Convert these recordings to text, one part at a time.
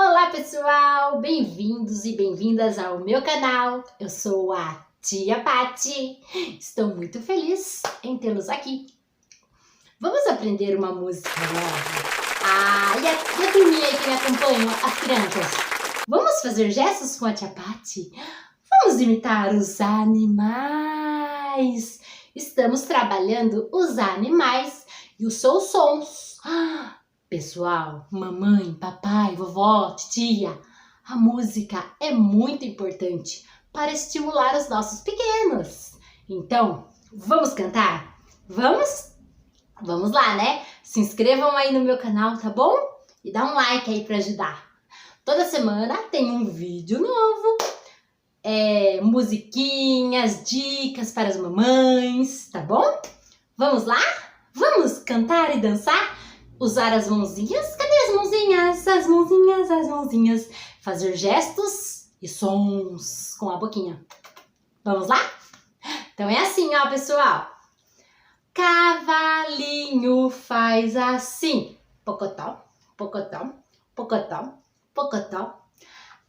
Olá pessoal, bem-vindos e bem-vindas ao meu canal. Eu sou a Tia Pati. Estou muito feliz em tê-los aqui. Vamos aprender uma música nova. E a turminha aí que me acompanha, as crianças. Vamos fazer gestos com a Tia Pati? Vamos imitar os animais. Estamos trabalhando os animais e os seus sons. Pessoal, mamãe, papai, vovó, titia, a música é muito importante para estimular os nossos pequenos. Então, vamos cantar? Vamos? Vamos lá, né? Se inscrevam aí no meu canal, tá bom? E dá um like aí para ajudar. Toda semana tem um vídeo novo, musiquinhas, dicas para as mamães, tá bom? Vamos lá? Vamos cantar e dançar? Usar as mãozinhas? Cadê as mãozinhas? As mãozinhas, as mãozinhas. Fazer gestos e sons com a boquinha. Vamos lá? Então é assim, ó, pessoal. Cavalinho faz assim. Pocotó, pocotó, pocotó, pocotó.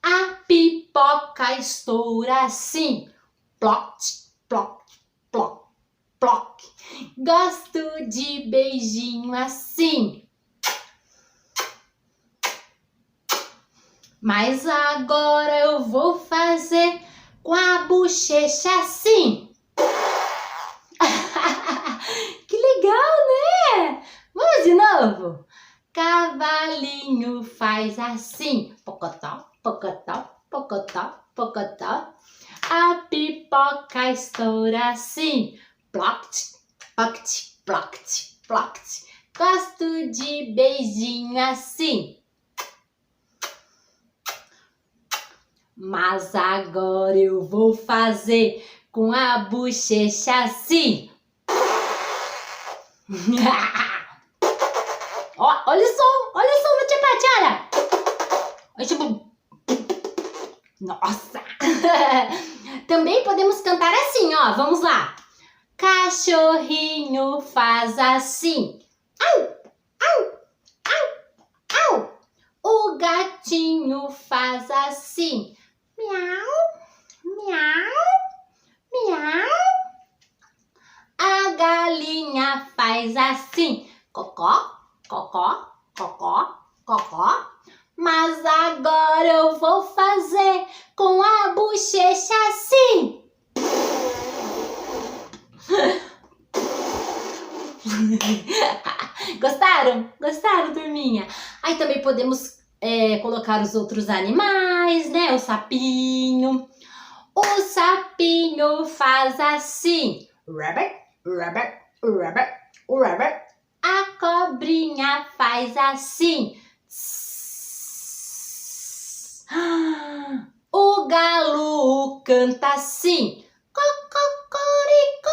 A pipoca estoura assim. Ploc, ploc, ploc, ploc. Gosto de beijinho assim. Mas agora eu vou fazer com a bochecha assim. Que legal, né? Vamos de novo? Cavalinho faz assim. Pocotó, pocotó, pocotó, pocotó. A pipoca estoura assim. Ploct, ploct, ploct, ploct. Gosto de beijinho assim. Mas agora eu vou fazer com a bochecha assim. Olha o som da Tia Pati, olha. Nossa! Também podemos cantar assim, ó. Vamos lá. Cachorrinho faz assim. Au, au, au, au. O gatinho faz assim. Miau, miau, miau. A galinha faz assim. Cocó, cocó, cocó, cocó. Mas agora eu vou fazer com a bochecha assim. Gostaram? Gostaram, turminha? Aí também podemos colocar os outros animais, né? O sapinho. O sapinho faz assim. Rabbit, rabbit, rabbit, rabbit. A cobrinha faz assim. O galo canta assim. Cococoricó,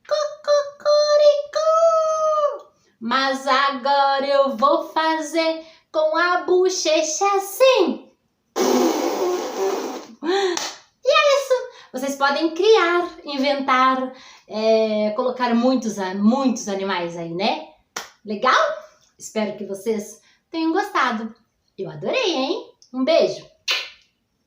cococoricó. Mas agora eu vou fazer com a bochecha assim. E é isso. Vocês podem criar, inventar, colocar muitos animais aí, né? Legal? Espero que vocês tenham gostado. Eu adorei, hein? Um beijo!